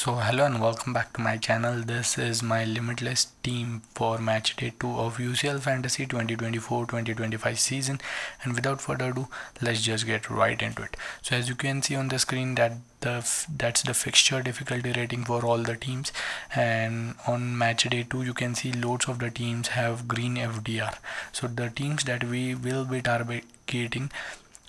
So hello and welcome back to my channel. This is my limitless team for match day 2 of UCL Fantasy 2024-2025 season, and without further ado, let's just get right into it. So as you can see on the screen that's the fixture difficulty rating for all the teams, and on match day 2 you can see loads of the teams have green FDR. So the teams that we will be targeting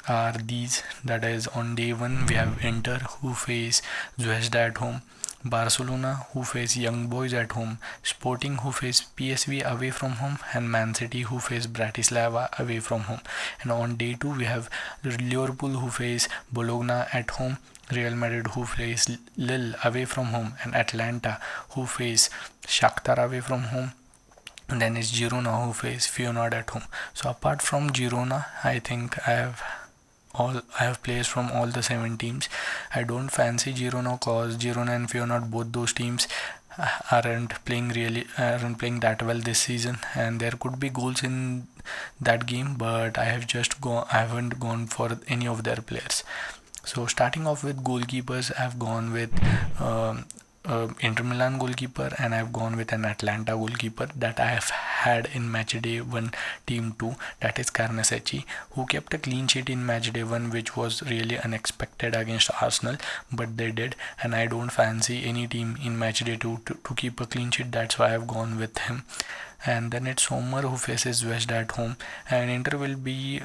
are these. That is, on day 1 we have Inter, who face Zvezda at home; Barcelona, who face Young Boys at home; Sporting, who face PSV away from home; and Man City, who face Bratislava away from home. And on day 2 we have Liverpool, who face Bologna at home; Real Madrid, who face Lille away from home; and Atlanta, who face Shakhtar away from home. And then it's Girona, who face Feyenoord at home. So apart from Girona, I think I have players from all the 7 teams. I don't fancy Girona cause Girona and Feyenoord, both those teams aren't playing that well this season, and there could be goals in that game, but I haven't gone for any of their players. So starting off with goalkeepers, I've gone with Inter Milan goalkeeper, and I've gone with an Atlanta goalkeeper that I have had in matchday 1 team 2, that is Carnesecchi, who kept a clean sheet in matchday 1, which was really unexpected against Arsenal, but they did, and I don't fancy any team in matchday 2 to keep a clean sheet. That's why I've gone with him. And then it's Sommer, who faces West at home, and Inter will be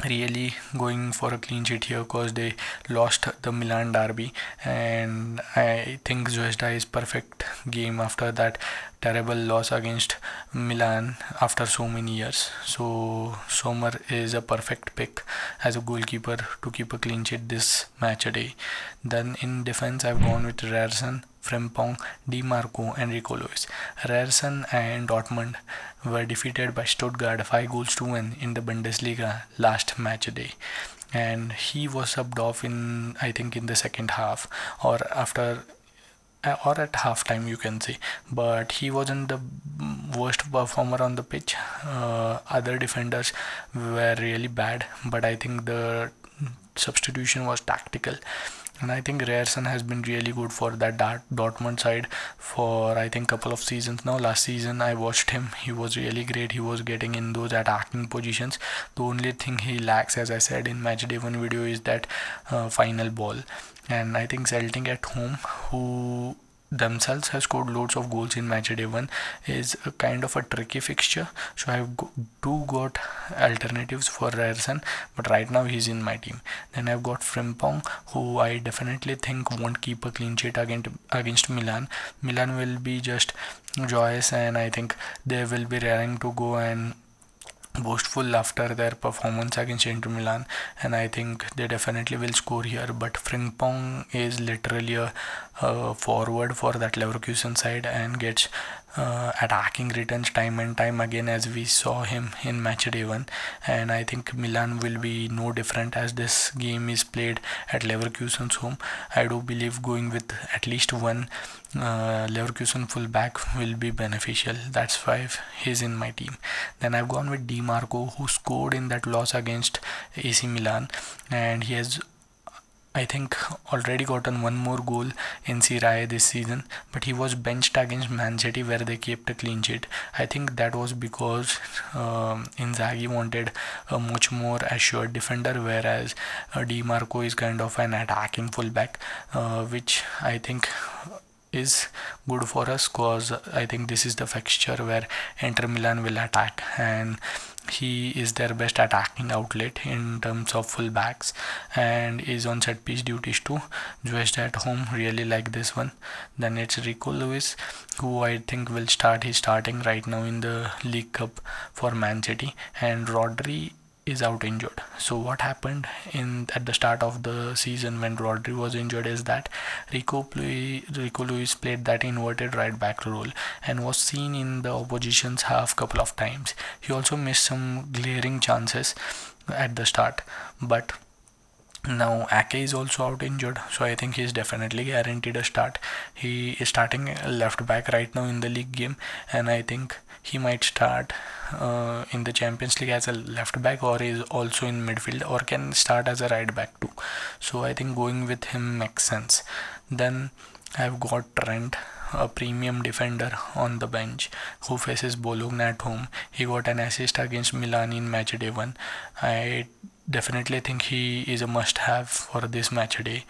really going for a clean sheet here because they lost the Milan derby, and I think Zvezda is perfect game after that terrible loss against Milan after so many years. So Sommer is a perfect pick as a goalkeeper to keep a clean sheet this match a day. Then in defense, I've gone with Rerson, Frimpong, Di Marco, and Rico Lewis. Rerson and Dortmund were defeated by Stuttgart 5-1 in the Bundesliga last match day, and he was subbed off in, I think, in the second half or after or at halftime, you can say, but he wasn't the worst performer on the pitch. Other defenders were really bad, but I think the substitution was tactical, and I think Rierson has been really good for that Dortmund side for, I think, couple of seasons now. Last season I watched him; he was really great. He was getting in those attacking positions. The only thing he lacks, as I said in matchday 1 video, is that final ball. And I think Celtic at home, who themselves have scored loads of goals in matchday 1, is a kind of a tricky fixture. So I've got alternatives for Ryerson, but right now he's in my team. Then I've got Frimpong, who I definitely think won't keep a clean sheet against Milan. Milan will be just joyous, and I think they will be raring to go and boastful after their performance against Inter Milan, and I think they definitely will score here. But Frimpong is literally a forward for that Leverkusen side and gets attacking returns time and time again, as we saw him in matchday 1, and I think Milan will be no different as this game is played at Leverkusen's home. I do believe going with at least one Leverkusen fullback will be beneficial. That's why he's in my team. Then I've gone with Di Marco, who scored in that loss against AC Milan, and he has, I think, already gotten one more goal in Serie A this season, but he was benched against Man City where they kept a clean sheet. I think that was because Inzaghi wanted a much more assured defender, whereas Di Marco is kind of an attacking fullback, which I think is good for us because I think this is the fixture where Inter Milan will attack, and he is their best attacking outlet in terms of fullbacks and is on set piece duties too. Zvezda at home, really like this one. Then it's Rico Lewis, who I think will start. He's starting right now in the League Cup for Man City, and Rodri is out injured. So what happened at the start of the season when Rodri was injured is that Rico Lewis played that inverted right back role and was seen in the opposition's half couple of times. He also missed some glaring chances at the start, but now Ake is also out injured, so I think he's definitely guaranteed a start. He is starting left back right now in the league game, and I think he might start in the Champions League as a left back, or is also in midfield, or can start as a right back too. So I think going with him makes sense. Then I've got Trent, a premium defender on the bench who faces Bologna at home. He got an assist against Milan in matchday 1. I definitely think he is a must have for this matchday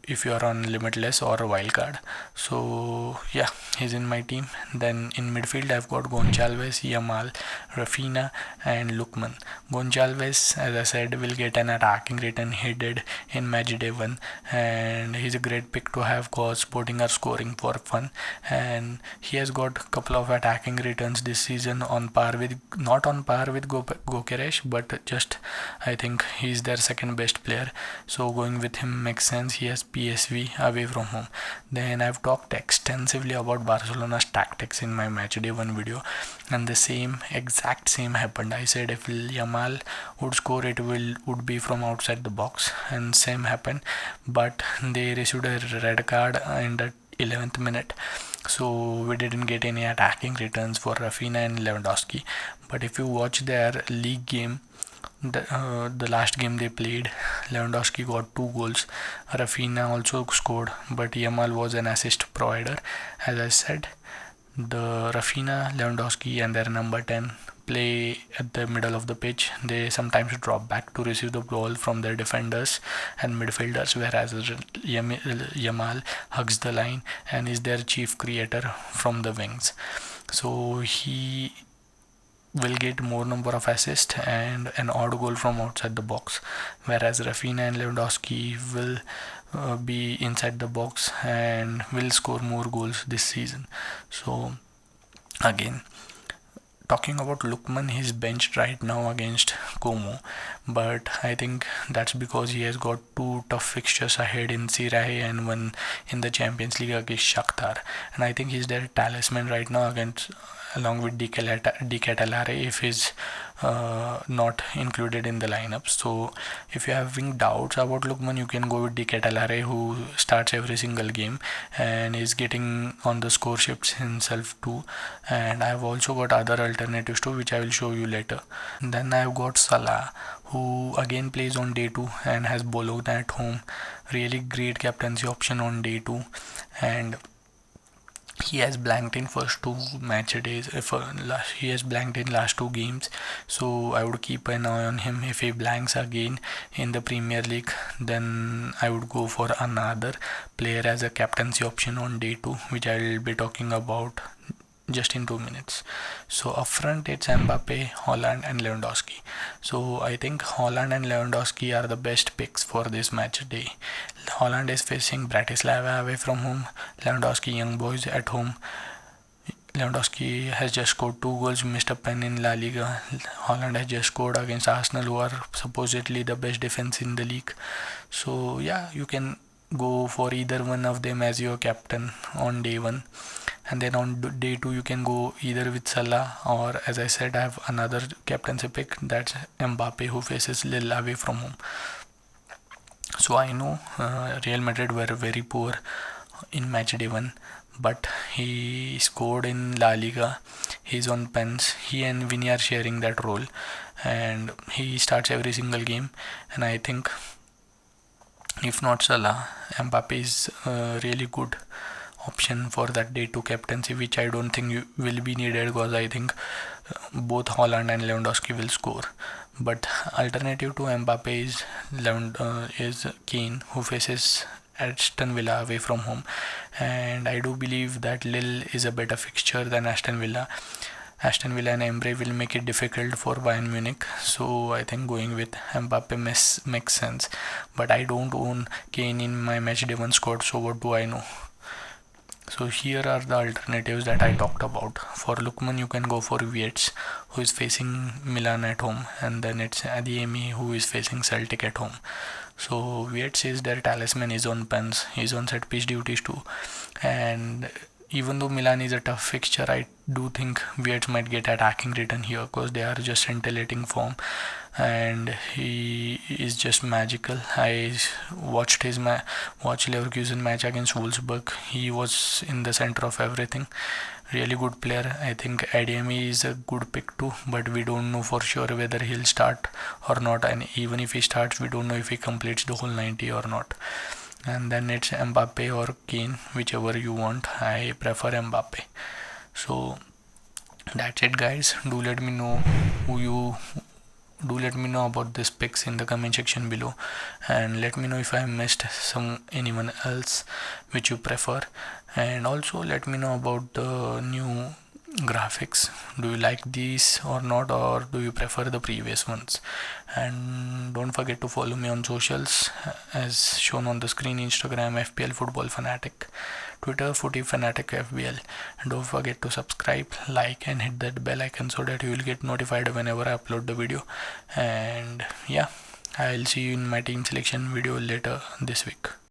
if you are on limitless or a wildcard. So yeah, he's in my team. Then in midfield I've got Gonçalves, Yamal, Rafinha and Lookman. Gonçalves, as I said, will get an attacking return he did in matchday 1, and he's a great pick to have cause Sporting are scoring for fun, and he has got a couple of attacking returns this season on par with, not on par with Gokeresh, but just I think he's their second best player, so going with him makes sense. He has PSV away from home. Then I've talked extensively about Barcelona's tactics in my matchday 1 video, and the exact same happened. I said if Yamal would score, it would be from outside the box, and same happened, but they received a red card in the 11th minute, so we didn't get any attacking returns for Rafinha and Lewandowski. But if you watch their league game, the last game they played, Lewandowski got 2 goals. Rafinha also scored, but Yamal was an assist provider. As I said, the Rafinha, Lewandowski, and their number 10 play at the middle of the pitch. They sometimes drop back to receive the ball from their defenders and midfielders, whereas Yamal hugs the line and is their chief creator from the wings. So he will get more number of assists and an odd goal from outside the box, whereas Rafinha and Lewandowski will be inside the box and will score more goals this season. So again, talking about Lookman, he's benched right now against Como, but I think that's because he has got 2 tough fixtures ahead in Serie A and 1 in the Champions League against Shakhtar, and I think he's their talisman right now against, along with De Ketelare if he's not included in the lineup. So if you're having doubts about Lookman, you can go with De Ketelare, who starts every single game and is getting on the score shifts himself too. And I've also got other alternatives too, which I will show you later. Then I've got Salah, who again plays on day 2 and has Bologna at home. Really great captaincy option on day 2, and he has blanked in first 2 match days. He has blanked in last 2 games, so I would keep an eye on him. If he blanks again in the Premier League, then I would go for another player as a captaincy option on day 2, which I will be talking about just in 2 minutes. So up front it's Mbappe, Haaland and Lewandowski. So I think Haaland and Lewandowski are the best picks for this match day. Haaland is facing Bratislava away from home, Lewandowski Young Boys at home. Lewandowski has just scored 2 goals, missed a pen in La Liga. Haaland has just scored against Arsenal, who are supposedly the best defense in the league. So yeah, you can go for either one of them as your captain on day 1, and then on day 2 you can go either with Salah, or as I said, I have another captaincy pick, that's Mbappe, who faces Lille away from home. So I know Real Madrid were very poor in match day 1, but he scored in La Liga. He's on pens. He and Vini are sharing that role, and he starts every single game. And I think if not Salah, Mbappe is a really good option for that day 2 captaincy, which I don't think will be needed, because I think both Haaland and Lewandowski will score. But alternative to Mbappe is Kane, who faces Aston Villa away from home, and I do believe that Lille is a better fixture than Aston Villa. Aston Villa and Emre will make it difficult for Bayern Munich, so I think going with Mbappe makes sense. But I don't own Kane in my matchday 1 squad, so what do I know? So here are the alternatives that I talked about. For Lookman, you can go for Wirtz, who is facing Milan at home, and then it's Adeyemi, who is facing Celtic at home. So Wirtz is their talisman, is on pens, he's on set piece duties too, and even though Milan is a tough fixture, I do think Wirtz might get attacking return here, because they are just scintillating form and he is just magical. I watched Leverkusen match against Wolfsburg. He was in the center of everything. Really good player. I think Adeyemi is a good pick too, but we don't know for sure whether he'll start or not, and even if he starts, we don't know if he completes the whole 90 or not. and then it's Mbappe or Kane, whichever you want. I prefer Mbappe. So that's it, guys. Do let me know about this picks in the comment section below, and let me know if I missed anyone else which you prefer, and also let me know about the new graphics. Do you like these or not, or do you prefer the previous ones? And don't forget to follow me on socials as shown on the screen: Instagram FPL Football Fanatic, Twitter Footy Fanatic FBL, and don't forget to subscribe, like, and hit that bell icon so that you will get notified whenever I upload the video. And yeah, I'll see you in my team selection video later this week.